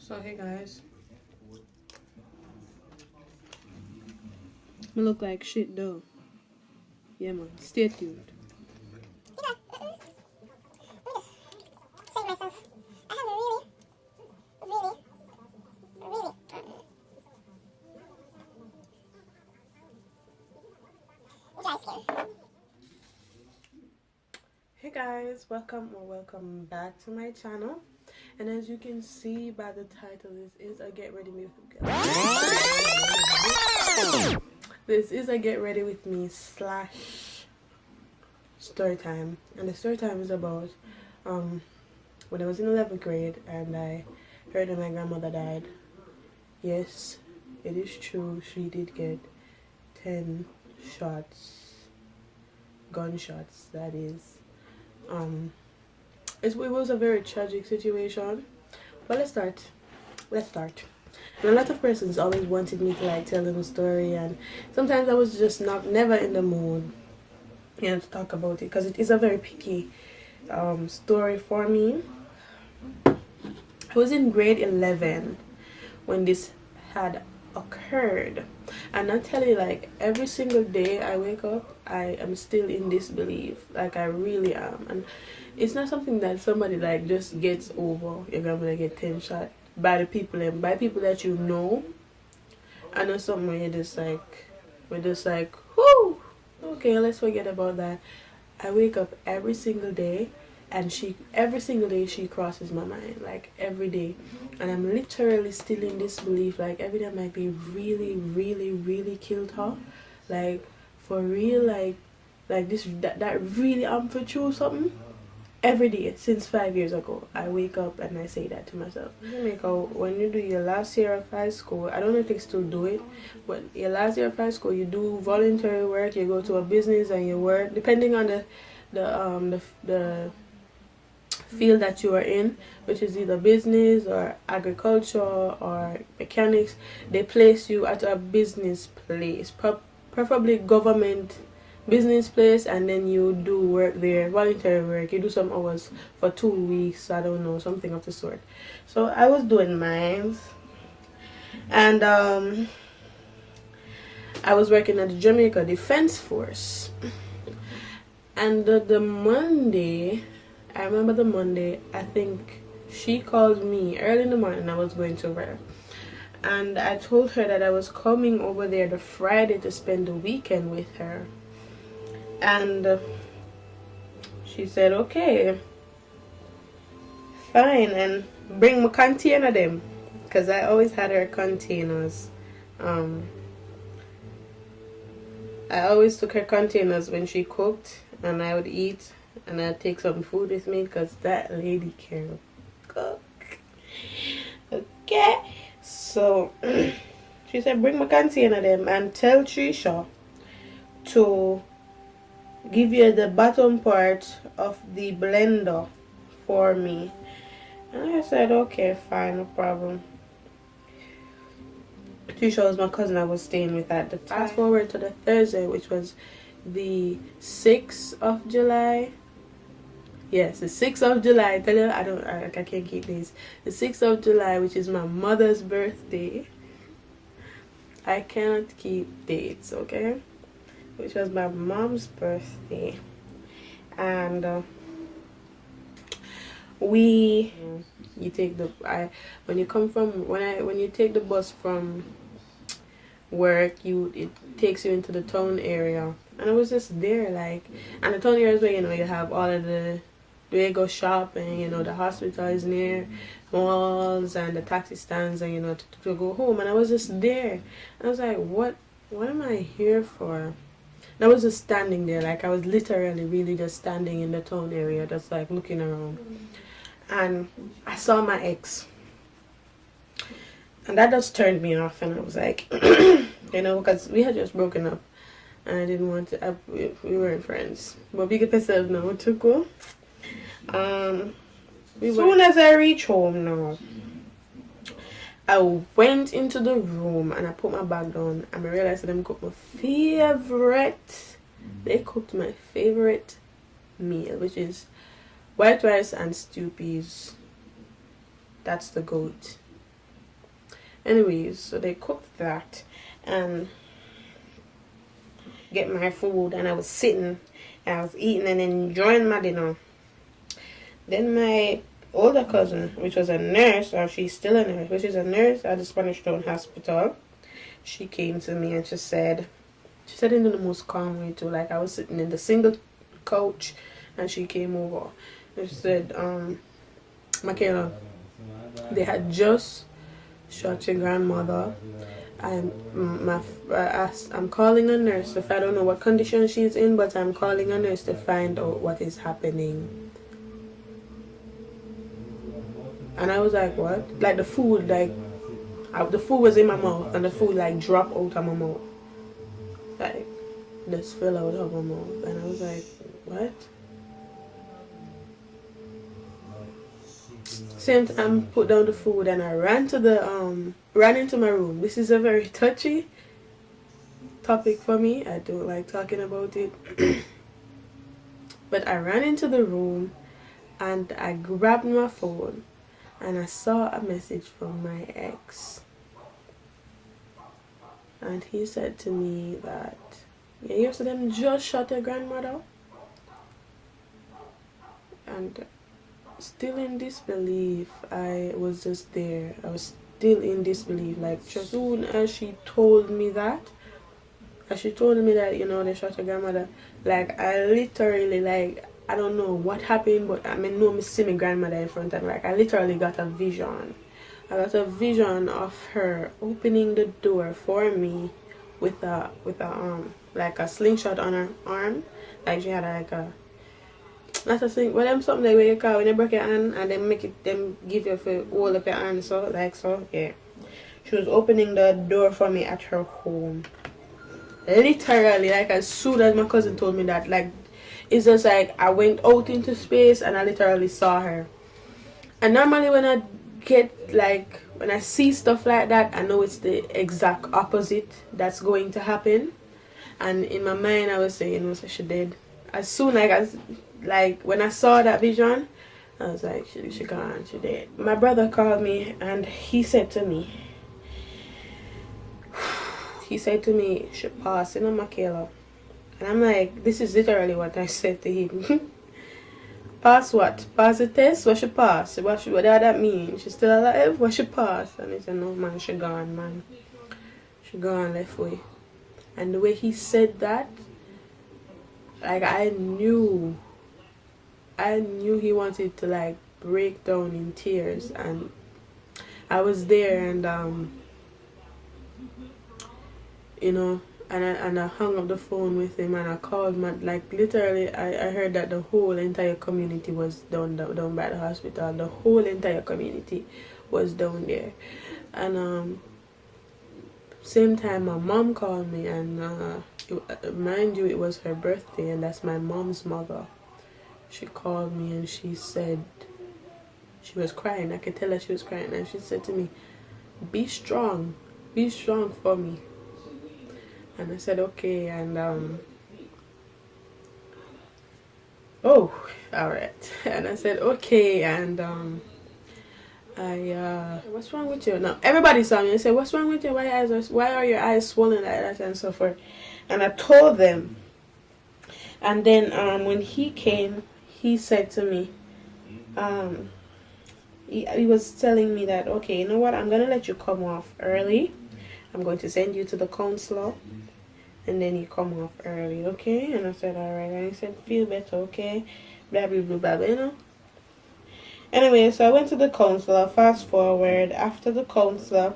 So hey guys, I look like shit though. Yeah man, stay tuned. Hey guys, welcome back to my channel. And as you can see by the title, this is a get ready with me / story time. And the story time is about when I was in 11th grade and I heard that my grandmother died. Yes, it is true, she did get 10 shots, gunshots that is. It was a very tragic situation. But let's start. And a lot of persons always wanted me to like tell them a story, and sometimes I was just never in the mood, to talk about it, because it is a very picky story for me. I was in grade 11 when this had occurred, and I tell you, like, every single day I wake up, I am still in disbelief. Like, I really am. And it's not something that somebody like just gets over. You're gonna get 10 shot by the people and by people that you know. I know something where we're just like, whoo, okay, let's forget about that. I wake up every single day, and every single day she crosses my mind, like every day, and I'm literally still in disbelief. Like every day I'm like, they really killed her, like for real, like this that really for true something. Every day since 5 years ago, I wake up and I say that to myself. Jamaica, when you do your last year of high school, I don't know if they still do it, but your last year of high school, you do voluntary work. You go to a business and you work, depending on the field that you are in, which is either business or agriculture or mechanics. They place you at a business place, preferably government business place, and then you do work there, voluntary work. You do some hours for 2 weeks, I don't know, something of the sort. So I was doing mine, and I was working at the Jamaica Defense Force. And the Monday, I remember the Monday, I think she called me early in the morning. I was going to work, and I told her that I was coming over there the Friday to spend the weekend with her. And she said, okay, fine, and bring my container them, because I always had her containers. I always took her containers when she cooked, and I would eat, and I'd take some food with me, because that lady can cook. Okay, so she said, bring my container them and tell Trisha to give you the bottom part of the blender for me. And I said, okay, fine, no problem. Trisha was my cousin I was staying with at the time. Fast forward to the Thursday, which was the 6th of July. Yes, the 6th of July. I tell you, I can't keep these. The 6th of July, which is my mother's birthday. I cannot keep dates, okay? Which was my mom's birthday. And when you take the bus from work, it takes you into the town area, and I was just there, like, and the town area is where you have all of the where you go shopping, the hospital is near, malls and the taxi stands, and to go home. And I was just there. I was like, what am I here for? And I was just standing there, like I was literally really just standing in the town area, just like looking around. And I saw my ex, and that just turned me off. And I was like, because we had just broken up, and I didn't want to. We weren't friends, but we could yourself now to go. Soon as I reach home now, I went into the room and I put my bag down, and I realized that they cooked my favorite meal, which is white rice and stew peas. That's the goat. Anyways, so they cooked that and get my food, and I was sitting and I was eating and enjoying my dinner. Then my older cousin, which was a nurse, or she's still a nurse, which is a nurse at the Spanish Town Hospital, she came to me and she said it in the most calm way too. Like I was sitting in the single couch and she came over and she said, Michaela, they had just shot your grandmother. I'm calling a nurse. If I don't know what condition she's in, but I'm calling a nurse to find out what is happening. And I was like, what? Like the food, the food was in my mouth, and the food like dropped out of my mouth, like just fell out of my mouth, and I was like, what? Same time, put down the food and I ran into my room. This is a very touchy topic for me. I don't like talking about it. But I ran into the room and I grabbed my phone and I saw a message from my ex. And he said to me that, yeah, you said them just shot your grandmother. And still in disbelief, I was just there. I was still in disbelief. Like, as soon as she told me that, you know, they shot your grandmother, like, I literally, like, I don't know what happened, but I mean, no, I see my grandmother in front of me. Like, I literally got a vision. I got a vision of her opening the door for me with a like a slingshot on her arm. Like, she had like a, not a thing, well, them something like where you call when you break your hand and then give you for hold up your hand, so, like, so, yeah. She was opening the door for me at her home. Literally, like, as soon as my cousin told me that, like, it's just like I went out into space and I literally saw her. And normally when I get, like, when I see stuff like that, I know it's the exact opposite that's going to happen. And in my mind, I was saying, was she dead? As soon like when I saw that vision, I was like, she gone, she dead. My brother called me and he said to me, she passed, you know, Michaela. And I'm like, this is literally what I said to him. Pass what? Pass the test? What she pass? What does that mean? She still alive? What she pass? And he said, no, man, she gone, man. She gone, left way. And the way he said that, like, I knew he wanted to, like, break down in tears. And I was there, and you know, and I hung up the phone with him and I called my, like, literally I heard that the whole entire community was down by the hospital. The whole entire community was down there. And same time my mom called me, and mind you, it was her birthday, and that's my mom's mother. She called me and she said, she was crying, I could tell her she was crying, and she said to me, be strong for me. And I said, okay, and oh, alright. And I said, okay, and what's wrong with you? No, everybody saw me and said, what's wrong with you? Why are your eyes swollen like that, and so forth? And I told them. And then when he came, he said to me, he was telling me that, okay, you know what, I'm gonna let you come off early. I'm going to send you to the counselor, and then you come off early, okay? And I said, alright. And he said, feel better, okay? Blah, blah, blah, blah, you know? Anyway, so I went to the counselor. Fast forward, after the counselor,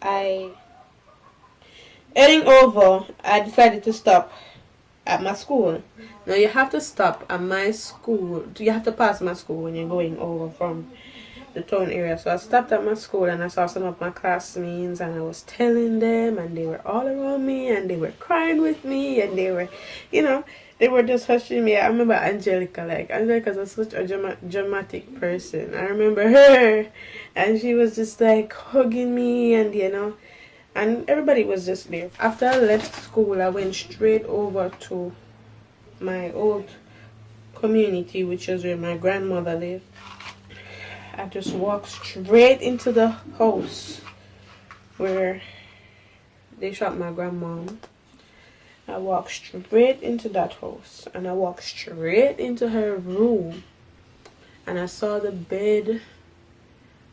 heading over, I decided to stop at my school. Now, you have to stop at my school. You have to pass my school when you're going over from the town area. So I stopped at my school and I saw some of my classmates, and I was telling them, and they were all around me, and they were crying with me, and they were, you know, they were just hushing me. I remember Angelica's such a dramatic person. I remember her, and she was just like hugging me, and you know, and everybody was just there. After I left school, I went straight over to my old community, which is where my grandmother lived. I just walked straight into the house, where they shot my grandmom. I walked straight into that house, and I walked straight into her room, and I saw the bed.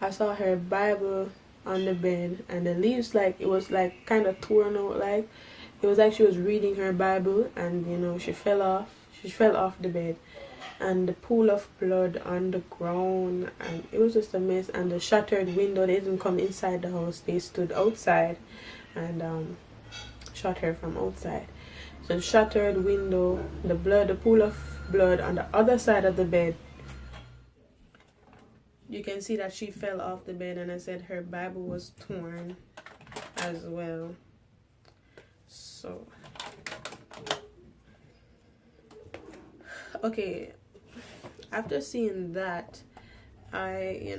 I saw her Bible on the bed, and the leaves, like, it was like kind of torn out, like it was like she was reading her Bible, and she fell off. She fell off the bed, and the pool of blood on the ground, and it was just a mess. And the shattered window, they didn't come inside the house, they stood outside and shot her from outside. So the shattered window, the blood, the pool of blood on the other side of the bed, you can see that she fell off the bed, and I said her Bible was torn as well. So okay, after seeing that, I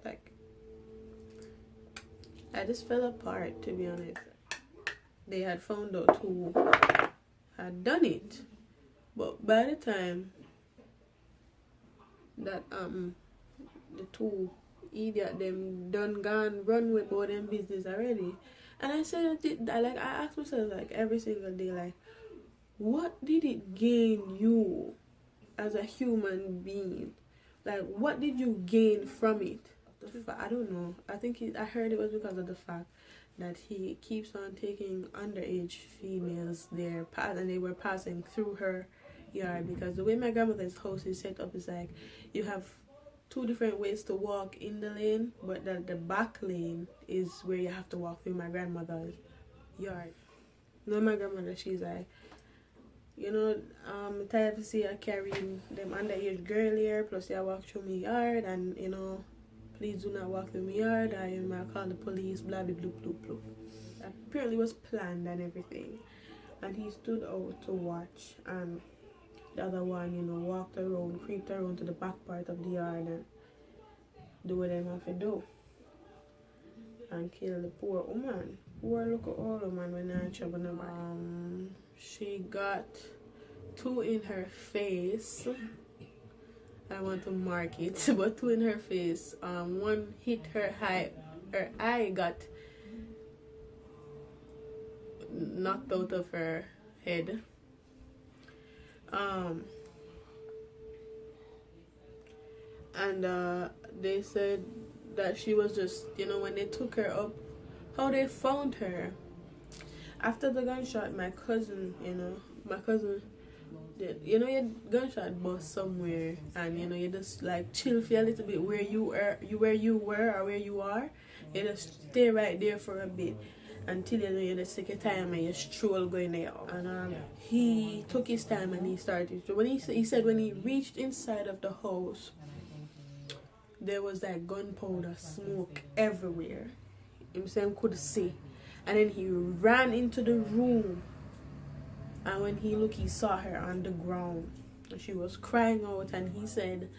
like, I just fell apart, to be honest. They had found out who had done it, but by the time that the two idiot them done gone run with all them business already. And I said, I asked myself, like, every single day, like, what did it gain you as a human being? Like, what did you gain from it? I don't know. I think I heard it was because of the fact that he keeps on taking underage females there, and they were passing through her yard. Because the way my grandmother's house is set up is like, you have two different ways to walk in the lane, but the back lane is where you have to walk through my grandmother's yard. My grandmother, she's like, I'm tired to see her carrying them underage girl here, plus I walk through my yard, and please do not walk through my yard, or you might call the police, blah blah blah blah blah. Apparently was planned and everything. And he stood out to watch, and the other one, walked around, creeped around to the back part of the yard and do what they have to do. And kill the poor woman. Poor little old woman when I'm in trouble. She got 2 in her face. I want to mark it, but 2 in her face. One hit her eye. Her eye got knocked out of her head. And they said that she was just, when they took her up, how they found her. After the gunshot, my cousin, your gunshot bust somewhere, and you just like chill for a little bit where you were or where you are. You just stay right there for a bit until you just take your time and you stroll going there. And he took his time and he started. So when he said when he reached inside of the house, there was like gunpowder smoke everywhere. Himself could see. And then he ran into the room, and when he looked, he saw her on the ground. She was crying out, and he said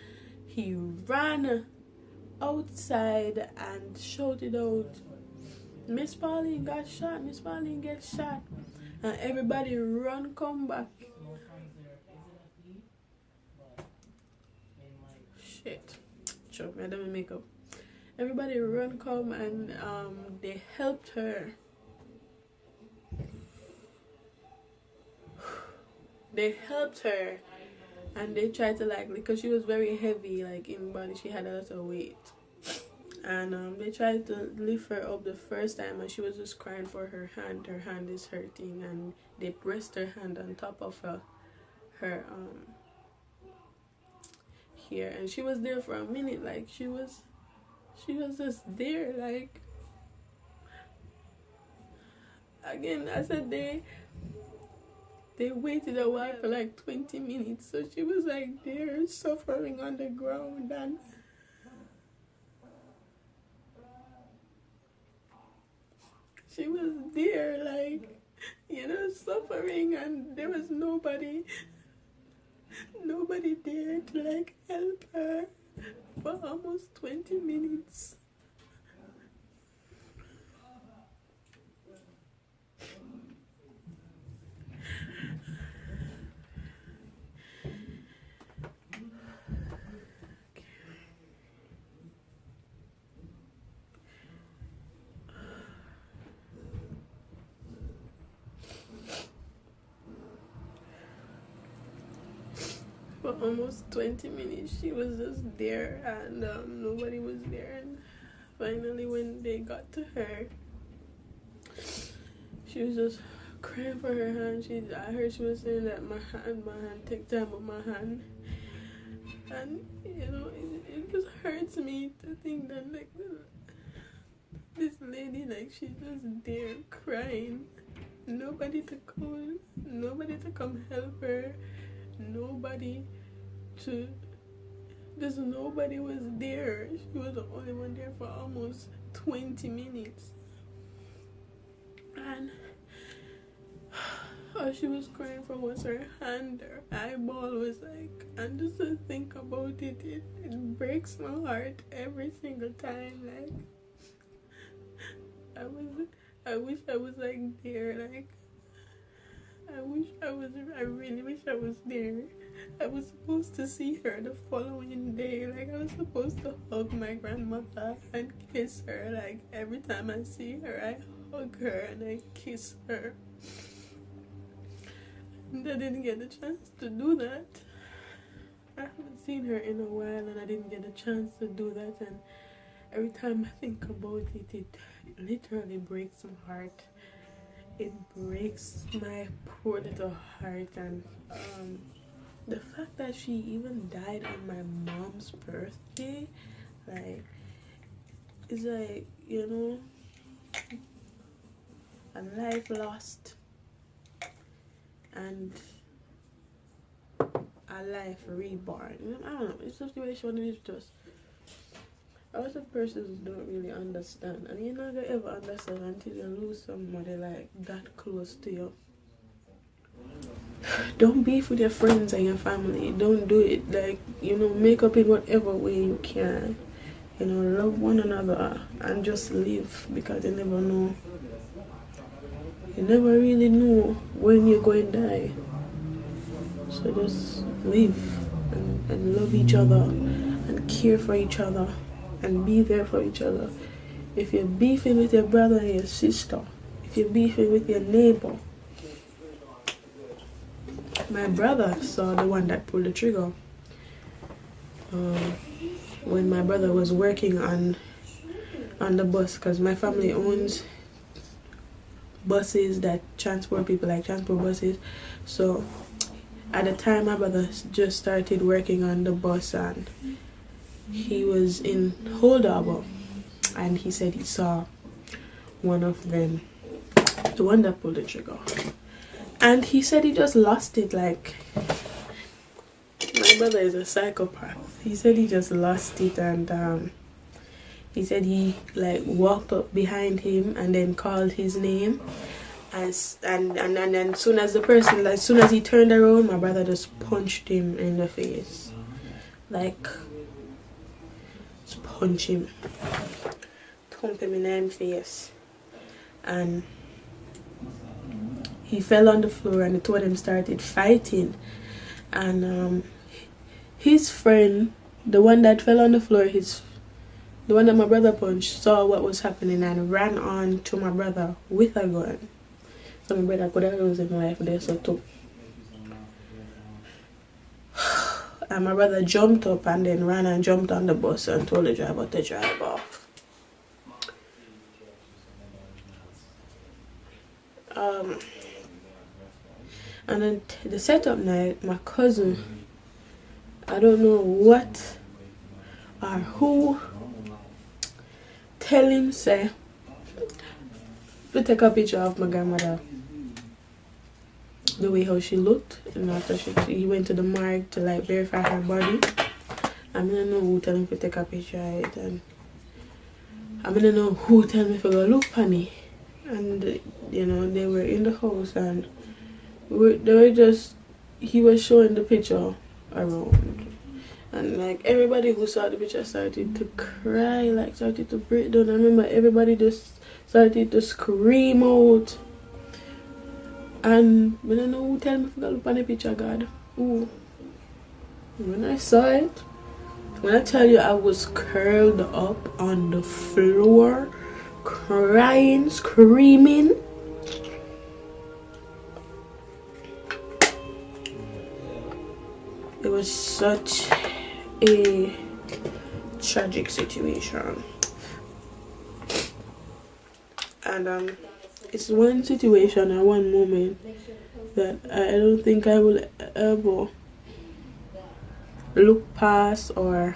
he ran outside and shouted out, "Miss Pauline got shot, Miss Pauline get shot." And everybody run come back. Shit. Choke me, I don't make up. Everybody run come, and they helped her. They helped her, and they tried to because she was very heavy, like in body, she had a lot of weight, and they tried to lift her up the first time, and she was just crying for her hand. Her hand is hurting, and they pressed her hand on top of her here, and she was there for a minute, like she was just there, like, again, I said they waited a while for like 20 minutes, so she was like there suffering on the ground, and she was there like, suffering, and there was nobody there to like help her for almost 20 minutes. almost 20 minutes she was just there, and nobody was there. And finally when they got to her, she was just crying for her hand. I heard she was saying that my hand, take time with my hand. And you know, it just hurts me to think that like this lady, like, she's just there crying. Nobody to come help her. Nobody was there. She was the only one there for almost 20 minutes. And all she was crying for was her hand. Her eyeball was like, and just to think about it, it breaks my heart every single time. Like, I wish I was like there. Like, I really wish I was there. I was supposed to see her the following day. Like, I was supposed to hug my grandmother and kiss her. Like, every time I see her, I hug her and I kiss her. And I didn't get the chance to do that. I haven't seen her in a while, and I didn't get a chance to do that. And every time I think about it, it literally breaks my heart. It breaks my poor little heart. And the fact that she even died on my mom's birthday, like, it's like, you know, a life lost and a life reborn. I don't know, it's a situation is just, a lot of persons don't really understand, and you're not gonna ever understand until you lose somebody like that close to you. Don't beef with your friends and your family. Don't do it. Like, you know, make up in whatever way you can. You know, love one another and just live, because you never know. You never really know when you're going to die. So just live and love each other and care for each other and be there for each other. If you're beefing with your brother and your sister, if you're beefing with your neighbor. My brother saw the one that pulled the trigger. When my brother was working on the bus, because my family owns buses that transport people, like transport buses. So at the time my brother just started working on the bus, and he was in holdover, and he said he saw one of them, the one that pulled the trigger, and he said he just lost it. Like, my brother is a psychopath. He said he just lost it, and he said he like walked up behind him and then called his name, and then soon as he turned around, my brother just punched him in the face. Like, just punch him, thump him in the face, and he fell on the floor, and the two of them started fighting. And his friend, the one that fell on the floor, the one that my brother punched, saw what was happening and ran on to my brother with a gun. So my brother could have losing life there, so too. And my brother jumped up and then ran and jumped on the bus and told the driver to drive off. And then the setup night, my cousin, I don't know what or who, tell him say to take a picture of my grandmother, the way how she looked, and after he went to the morgue to like verify her body. I don't know who tell him to take a picture of it, and I don't know who tell me to go look for me. And you know, they were in the house, and he was showing the picture around, and like everybody who saw the picture started to cry, like started to break down. I remember everybody just started to scream out, and I don't know who tell me to go look on the picture, God. Ooh. When I saw it, when I tell you, I was curled up on the floor, crying, screaming. It was such a tragic situation, and it's one situation and one moment that I don't think I will ever look past or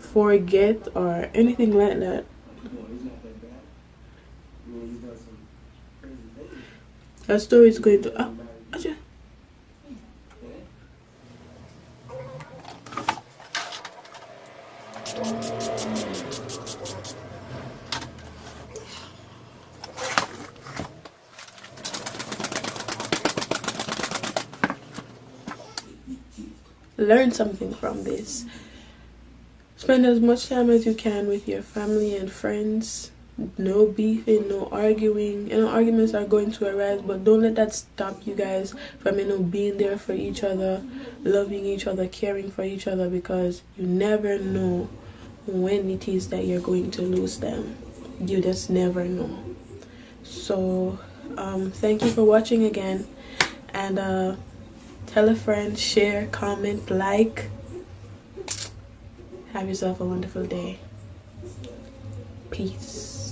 forget or anything like that. That story is going to learn something from this. Spend as much time as you can with your family and friends. No beefing, no arguing. Arguments are going to arise, but don't let that stop you guys from being there for each other, loving each other, caring for each other, because you never know when it is that you're going to lose them. You just never know. So thank you for watching again, and tell a friend, share, comment, like. Have yourself a wonderful day. Peace.